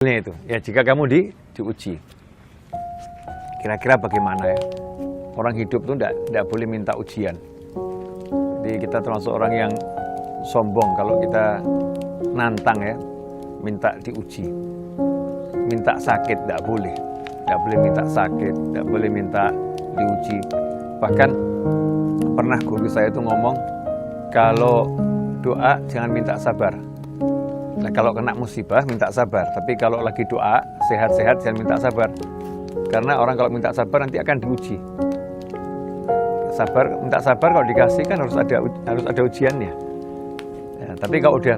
Itu ya, jika kamu diuji, kira-kira bagaimana ya? Orang hidup tuh tidak boleh minta ujian. Jadi kita termasuk orang yang sombong kalau kita nantang ya, minta diuji, minta sakit tidak boleh minta sakit, tidak boleh minta diuji. Bahkan pernah guru saya itu ngomong, kalau doa jangan minta sabar. Nah, kalau kena musibah minta sabar, tapi kalau lagi doa sehat-sehat jangan minta sabar. Karena orang kalau minta sabar nanti akan diuji. Minta sabar kalau dikasih kan harus ada ujiannya. Ya, tapi kalau udah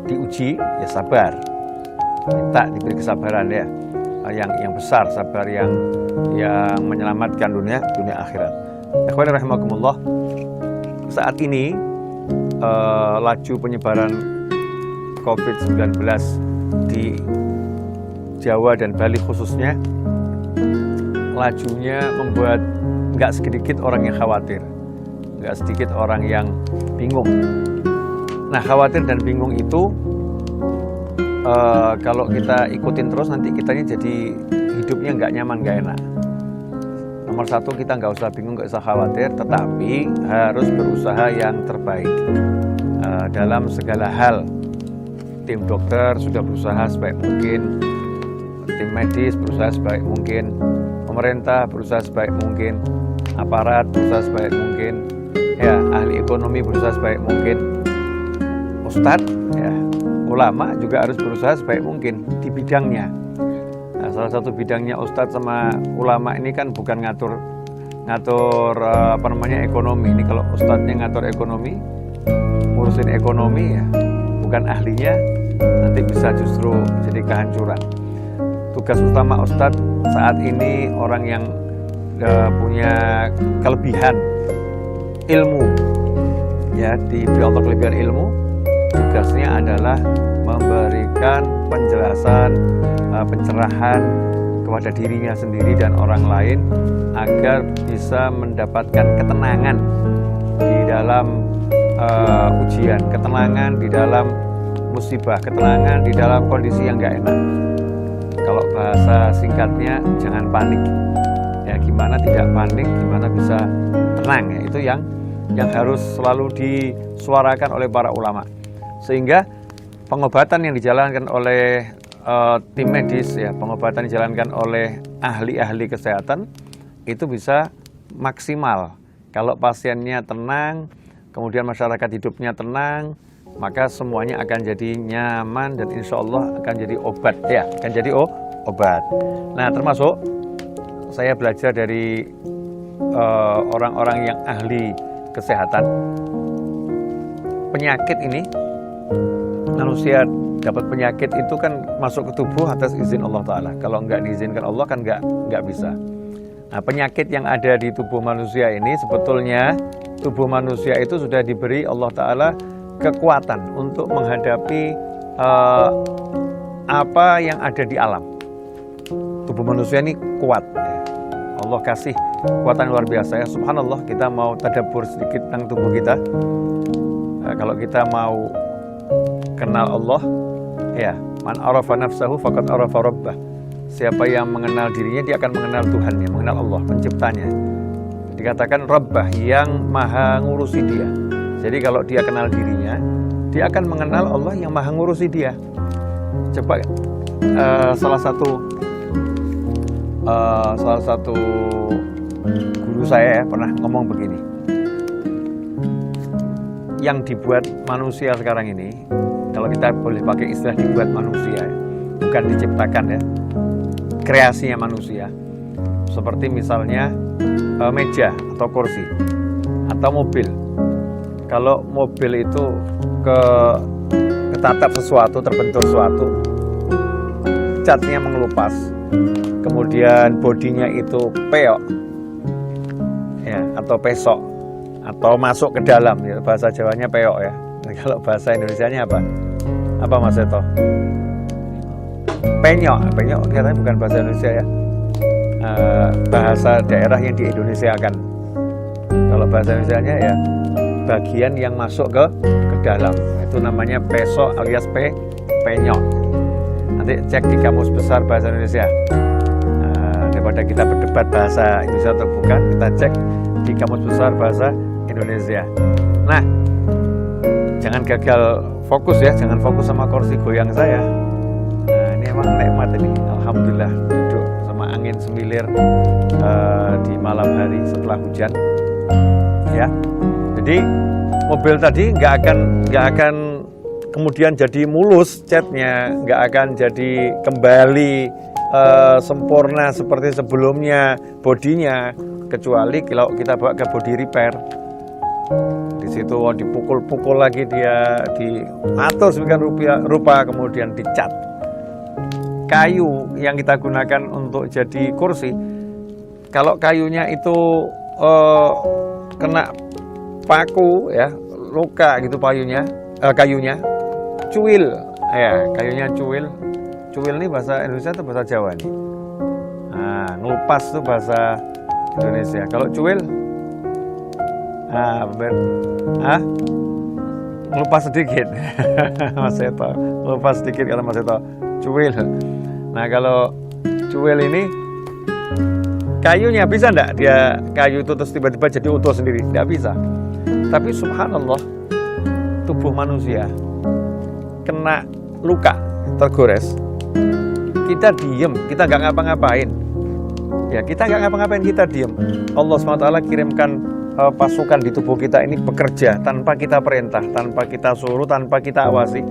diuji ya sabar. Minta diberi kesabaran ya. Yang besar, sabar yang menyelamatkan dunia akhirat. Ikhwani rahimakumullah. Saat ini laju penyebaran COVID-19 di Jawa dan Bali khususnya, lajunya membuat nggak sedikit orang yang khawatir, nggak sedikit orang yang bingung. Nah, khawatir dan bingung itu kalau kita ikutin terus nanti kitanya jadi hidupnya nggak nyaman, nggak enak. Nomor satu, kita nggak usah bingung, nggak usah khawatir, tetapi harus berusaha yang terbaik dalam segala hal. Tim dokter sudah berusaha sebaik mungkin, tim medis berusaha sebaik mungkin, pemerintah berusaha sebaik mungkin, aparat berusaha sebaik mungkin, ya ahli ekonomi berusaha sebaik mungkin, ustadz, ya ulama juga harus berusaha sebaik mungkin di bidangnya. Nah, salah satu bidangnya ustadz sama ulama ini kan bukan ngatur ekonomi. Ini kalau ustadznya ngatur ekonomi, ngurusin ekonomi ya, bukan ahlinya, nanti bisa justru jadi kehancuran. Tugas utama ustadz saat ini orang yang punya kelebihan ilmu, ya diberi Allah kelebihan ilmu, tugasnya adalah memberikan penjelasan, pencerahan kepada dirinya sendiri dan orang lain agar bisa mendapatkan ketenangan di dalam ujian, ketenangan di dalam musibah, ketenangan di dalam kondisi yang gak enak. Kalau bahasa singkatnya, jangan panik. Ya, gimana tidak panik, gimana bisa tenang, ya itu yang harus selalu disuarakan oleh para ulama. Sehingga pengobatan yang dijalankan oleh tim medis, ya pengobatan yang dijalankan oleh ahli-ahli kesehatan itu bisa maksimal. Kalau pasiennya tenang, kemudian masyarakat hidupnya tenang, maka semuanya akan jadi nyaman dan insya Allah akan jadi obat, ya akan jadi obat. Nah, termasuk saya belajar dari orang-orang yang ahli kesehatan. Penyakit ini, manusia dapat penyakit itu kan masuk ke tubuh atas izin Allah Ta'ala. Kalau nggak diizinkan Allah kan nggak bisa. Nah, penyakit yang ada di tubuh manusia ini sebetulnya tubuh manusia itu sudah diberi Allah Ta'ala kekuatan untuk menghadapi apa yang ada di alam. Tubuh manusia ini kuat. Allah kasih kekuatan luar biasa ya. Subhanallah, kita mau tadabbur sedikit tentang tubuh kita. Kalau kita mau kenal Allah, ya man arafa nafsahu faqad arafa rabbah. Siapa yang mengenal dirinya, dia akan mengenal Tuhannya, mengenal Allah, penciptanya. Dikatakan rabbah, yang maha ngurusi dia. Jadi kalau dia kenal dirinya, dia akan mengenal Allah yang maha ngurusi dia. Coba salah satu guru saya ya, pernah ngomong begini. Yang dibuat manusia sekarang ini, kalau kita boleh pakai istilah dibuat manusia, bukan diciptakan ya, kreasinya manusia. Seperti misalnya meja atau kursi atau mobil. Kalau mobil itu ketatap sesuatu, terbentur sesuatu, catnya mengelupas, kemudian bodinya itu peok, ya atau pesok, atau masuk ke dalam, ya, bahasa Jawanya peok ya. Nah, kalau bahasa Indonesianya apa? Apa Mas Eto? Penyok katanya bukan bahasa Indonesia ya. Bahasa daerah yang di Indonesia akan. Kalau bahasa Indonesianya ya bagian yang masuk ke dalam. Itu namanya pesok alias penyok. Nah, Nanti cek di Kamus Besar Bahasa Indonesia. Daripada kita berdebat bahasa Indonesia atau bukan, kita cek di Kamus Besar Bahasa Indonesia. Nah, jangan gagal fokus ya, jangan fokus sama kursi goyang saya. Nah, ini emang nikmat ini, alhamdulillah, duduk sama angin semilir di malam hari setelah hujan. Ya, jadi mobil tadi nggak akan kemudian jadi mulus catnya, nggak akan jadi kembali sempurna seperti sebelumnya bodinya, kecuali kalau kita bawa ke body repair. Di situ dipukul-pukul lagi dia, diatur sedemikian rupa, kemudian dicat. Kayu yang kita gunakan untuk jadi kursi, kalau kayunya itu kena paku ya, luka gitu kayunya cuil ya, kayunya cuil. Cuil ini bahasa Indonesia atau bahasa Jawa nih? Nah, ngelupas itu bahasa Indonesia. Kalau cuil, ngelupas sedikit. Mas Seto, ngelupas sedikit kalau Mas Seto. Cuil. Nah, kalau cuil ini kayunya bisa enggak dia kayu itu terus tiba-tiba jadi utuh sendiri? Tidak bisa. Tapi subhanallah, tubuh manusia kena luka, tergores, kita diem, kita nggak ngapa-ngapain. Ya, kita nggak ngapa-ngapain, kita diem. Allah SWT kirimkan pasukan di tubuh kita ini bekerja tanpa kita perintah, tanpa kita suruh, tanpa kita awasi.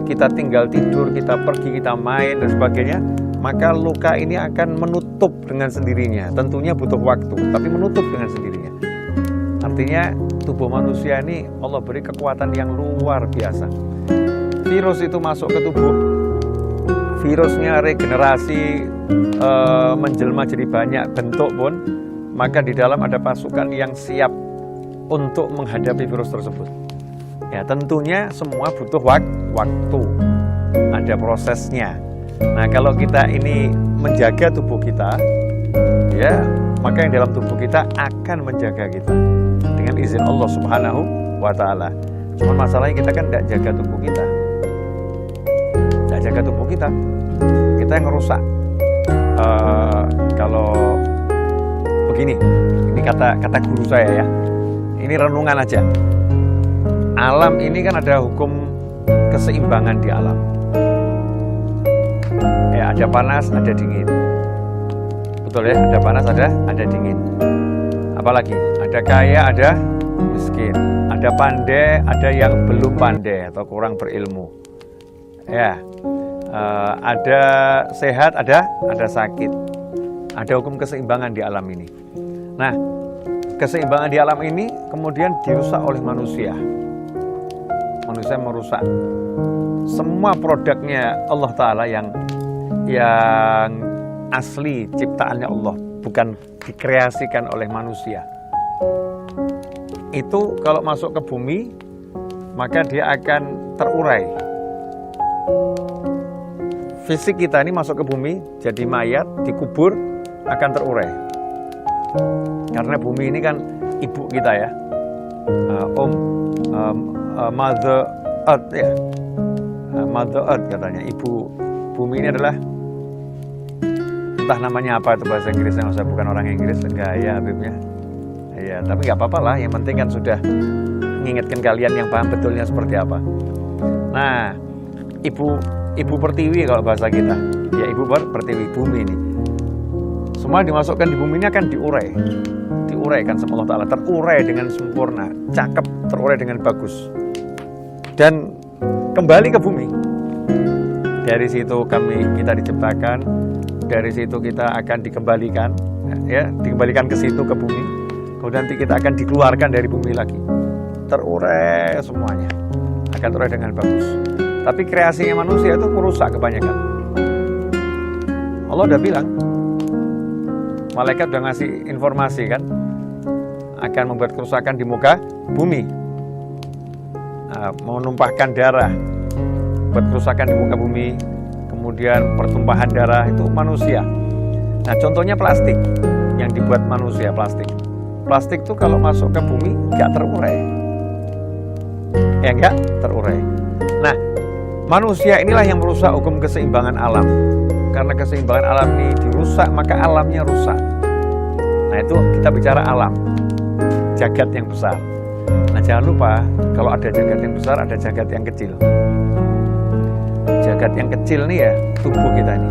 Kita tinggal tidur, kita pergi, kita main dan sebagainya. Maka luka ini akan menutup dengan sendirinya. Tentunya butuh waktu, tapi menutup dengan sendirinya. Artinya tubuh manusia ini Allah beri kekuatan yang luar biasa. Virus itu masuk ke tubuh, virusnya regenerasi, menjelma jadi banyak bentuk pun, maka di dalam ada pasukan yang siap untuk menghadapi virus tersebut. Ya, tentunya semua butuh waktu, ada prosesnya. Nah, kalau kita ini menjaga tubuh kita, ya, maka yang dalam tubuh kita akan menjaga kita dengan izin Allah Subhanahu wa Ta'ala. Cuma masalahnya kita kan tidak jaga tubuh kita. Tidak jaga tubuh kita yang ngerusak. Kalau begini, ini kata guru saya ya, ini renungan aja. Alam ini kan ada hukum keseimbangan di alam. Ya, ada panas, ada dingin. Betul ya, ada panas, ada dingin. Apalagi, ada kaya, ada miskin. Ada pandai, ada yang belum pandai atau kurang berilmu. Ya, ada sehat, ada sakit. Ada hukum keseimbangan di alam ini. Nah, keseimbangan di alam ini kemudian dirusak oleh manusia. Manusia merusak semua produknya Allah Ta'ala yang asli ciptaannya Allah, bukan dikreasikan oleh manusia. Itu kalau masuk ke bumi, maka dia akan terurai. Fisik kita ini masuk ke bumi, jadi mayat, dikubur, akan terurai. Karena bumi ini kan ibu kita ya, Mother Earth ya, Mother Earth katanya. Ibu bumi ini adalah, entah namanya apa itu bahasa Inggrisnya, saya bukan orang Inggris, enggak ya Habibnya. Ya, tapi nggak apa-apa lah, yang penting kan sudah mengingatkan kalian yang paham betulnya seperti apa. Nah, ibu pertiwi kalau bahasa kita, ya ibu pertiwi, bumi ini. Semua dimasukkan di bumi ini akan diuraikan sama Allah Ta'ala, terurai dengan sempurna, cakep, terurai dengan bagus. Dan kembali ke bumi. Dari situ kita diciptakan, dari situ kita akan dikembalikan, ya, dikembalikan ke situ, ke bumi. Kemudian nanti kita akan dikeluarkan dari bumi lagi. Terurai semuanya, akan terurai dengan bagus. Tapi kreasinya manusia itu merusak kebanyakan. Allah udah bilang, malaikat udah ngasih informasi kan, akan membuat kerusakan di muka bumi. Menumpahkan darah, buat kerusakan di muka bumi, kemudian pertumpahan darah, itu manusia. Nah, contohnya plastik yang dibuat manusia, plastik itu kalau masuk ke bumi nggak terurai, ya nggak terurai. Nah, Manusia inilah yang merusak hukum keseimbangan alam. Karena keseimbangan alam ini dirusak, maka alamnya rusak. Nah itu kita bicara alam, jagat yang besar. Nah jangan lupa, kalau ada jagat yang besar, ada jagat yang kecil. Jagat yang kecil nih ya, tubuh kita ini.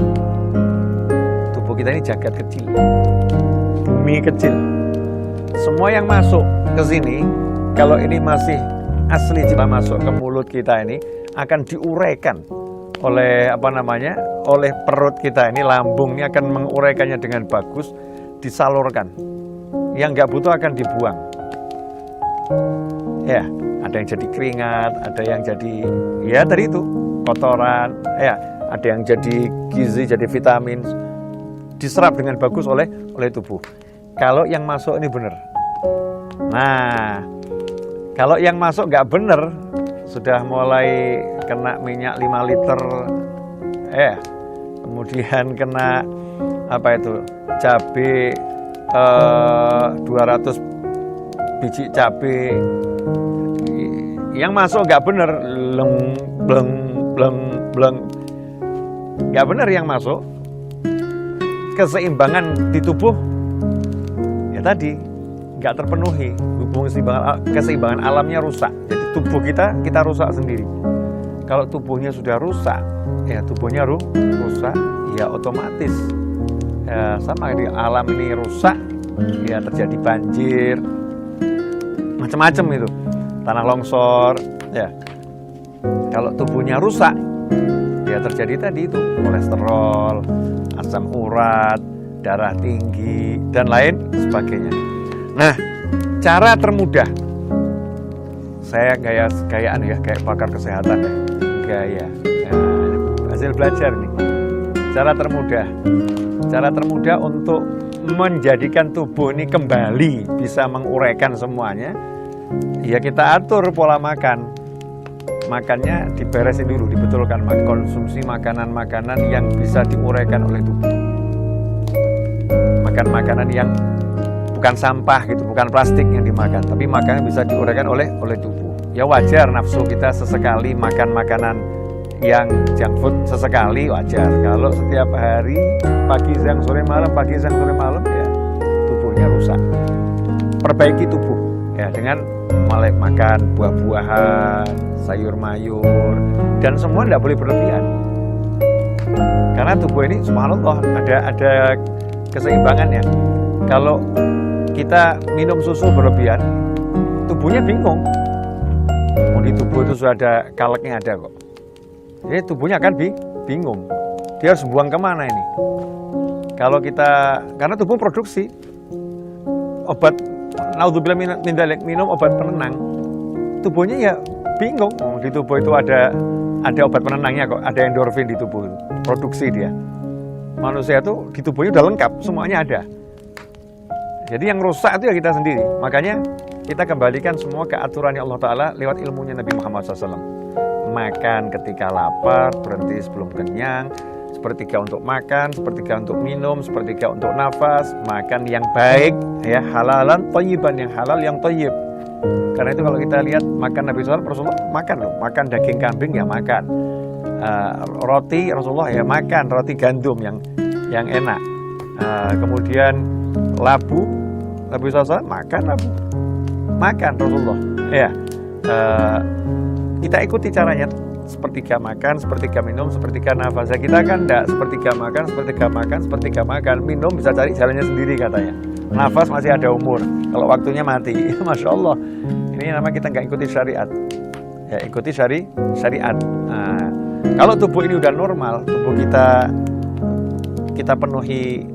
Tubuh kita ini jagat kecil. Bumi kecil. Semua yang masuk ke sini, kalau ini masih asli jika masuk ke mulut kita ini, akan diuraikan oleh oleh perut kita ini, lambung ini akan menguraikannya dengan bagus, disalurkan. Yang nggak butuh akan dibuang. Ya, ada yang jadi keringat, ada yang jadi ya tadi itu kotoran, ya, ada yang jadi gizi, jadi vitamin, diserap dengan bagus oleh tubuh. Kalau yang masuk ini benar. Nah, kalau yang masuk nggak benar, sudah mulai kena minyak 5 liter, kemudian kena cabai 200 biji cabai, yang masuk nggak benar, bleng, nggak benar yang masuk. Keseimbangan di tubuh ya tadi nggak terpenuhi, keseimbangan alamnya rusak. Jadi tubuh kita rusak sendiri. Kalau tubuhnya sudah rusak, ya tubuhnya rusak, ya otomatis ya sama di alam ini rusak, ya terjadi banjir, macam-macam itu, tanah longsor, ya. Kalau tubuhnya rusak, ya terjadi tadi itu kolesterol, asam urat, darah tinggi, dan lain sebagainya. Nah, cara termudah, saya gayaan ya, kayak pakar kesehatan ya, gaya. Nah, hasil belajar nih. Cara termudah untuk menjadikan tubuh ini kembali bisa menguraikan semuanya, ya kita atur pola makan. Makannya diberesin dulu, dibetulkan, konsumsi makanan-makanan yang bisa diuraikan oleh tubuh. Makan makanan yang bukan sampah gitu, bukan plastik yang dimakan, tapi makanan bisa diuraikan oleh tubuh. Ya wajar nafsu kita sesekali makan makanan yang junk food, sesekali wajar. Kalau setiap hari pagi siang sore malam ya tubuhnya rusak. Perbaiki tubuh ya dengan mulai makan buah-buahan, sayur mayur, dan semua tidak boleh berlebihan. Karena tubuh ini subhanallah ada keseimbangannya. Kalau kita minum susu berlebihan, tubuhnya bingung. Di tubuh itu sudah ada kaleknya ada kok. Jadi tubuhnya akan bingung. Dia harus buang kemana ini? Karena tubuh produksi obat, naudzubillah min dzalik, minum obat penenang, tubuhnya ya bingung. Di tubuh itu ada obat penenangnya kok, ada endorfin di tubuh, produksi dia. Manusia itu di tubuhnya udah lengkap, semuanya ada. Jadi yang rusak itu ya kita sendiri. Makanya kita kembalikan semua ke aturannya Allah Ta'ala lewat ilmunya Nabi Muhammad SAW. Makan ketika lapar, berhenti sebelum kenyang, sepertiga untuk makan, sepertiga untuk minum, sepertiga untuk nafas. Makan yang baik, ya halalan, thayyiban, yang halal, yang thayyib. Karena itu kalau kita lihat makan Nabi SAW, Rasulullah makan loh, makan daging kambing ya makan, roti Rasulullah ya makan, roti gandum yang enak. Kemudian labu, Nabi SAW makan labu, makan Rasulullah. Ya, kita ikuti caranya, sepertiga makan, sepertiga minum, sepertiga nafas. Ya, kita kan enggak sepertiga makan, sepertiga makan, minum bisa cari jalannya sendiri katanya. Nafas masih ada umur, kalau waktunya mati. Masya Allah, ini namanya kita nggak ikuti syariat. Ya, ikuti syariat. Nah, kalau tubuh ini udah normal, tubuh kita penuhi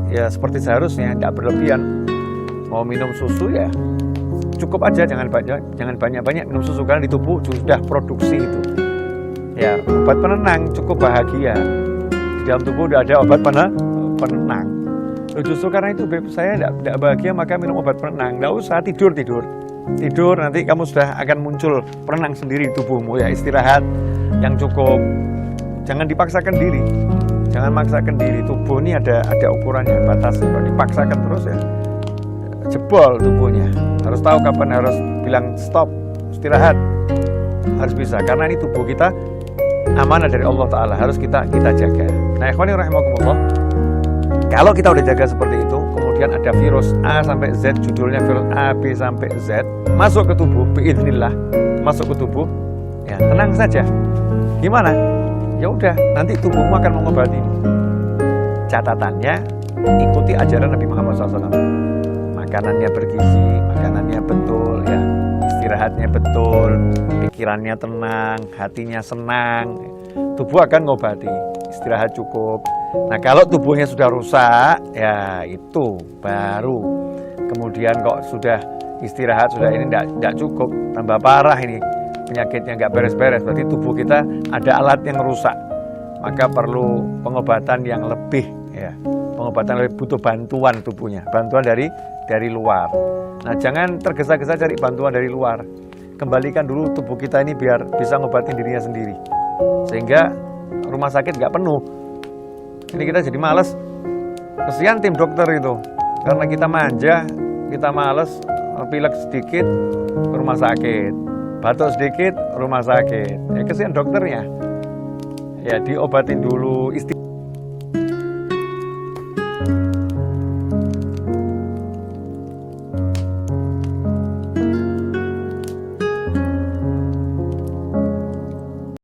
ya seperti seharusnya, nggak berlebihan. Mau minum susu ya cukup aja, jangan banyak-banyak minum susu karena di tubuh sudah produksi itu. Ya, obat penenang cukup bahagia. Di dalam tubuh udah ada obat penenang. Justru karena itu saya tidak bahagia maka minum obat penenang. Nggak usah tidur nanti kamu sudah akan muncul penenang sendiri di tubuhmu. Ya istirahat yang cukup. Jangan dipaksakan diri. Jangan maksakan diri. Tubuh ini ada ukurannya, batasnya. Kalau dipaksakan terus ya jebol tubuhnya. Harus tahu kapan harus bilang stop, istirahat. Harus bisa, karena ini tubuh kita amanah dari Allah Ta'ala, harus kita jaga. Nah ikhwani rahimakumullah, kalau kita udah jaga seperti itu, kemudian ada virus A sampai Z, judulnya virus A, B sampai Z, masuk ke tubuh, biidznillah, masuk ke tubuh, ya tenang saja. Gimana? Ya udah, nanti tubuhmu akan mengobati. Catatannya, ikuti ajaran Nabi Muhammad SAW. Makanannya bergizi, makanannya betul, ya istirahatnya betul, pikirannya tenang, hatinya senang, tubuh akan ngobati. Istirahat cukup. Nah kalau tubuhnya sudah rusak, ya itu baru. Kemudian kok sudah istirahat, sudah ini tidak cukup, tambah parah ini penyakitnya, nggak beres-beres. Berarti tubuh kita ada alat yang rusak, maka perlu pengobatan yang lebih, ya pengobatan lebih, butuh bantuan tubuhnya, bantuan dari luar. Nah jangan tergesa-gesa cari bantuan dari luar, kembalikan dulu tubuh kita ini biar bisa ngobatin dirinya sendiri, sehingga rumah sakit nggak penuh. Ini kita jadi malas, kesian tim dokter itu, karena kita manja, kita malas, pilek sedikit rumah sakit, batuk sedikit rumah sakit, ya kesian dokternya. Ya diobatin dulu,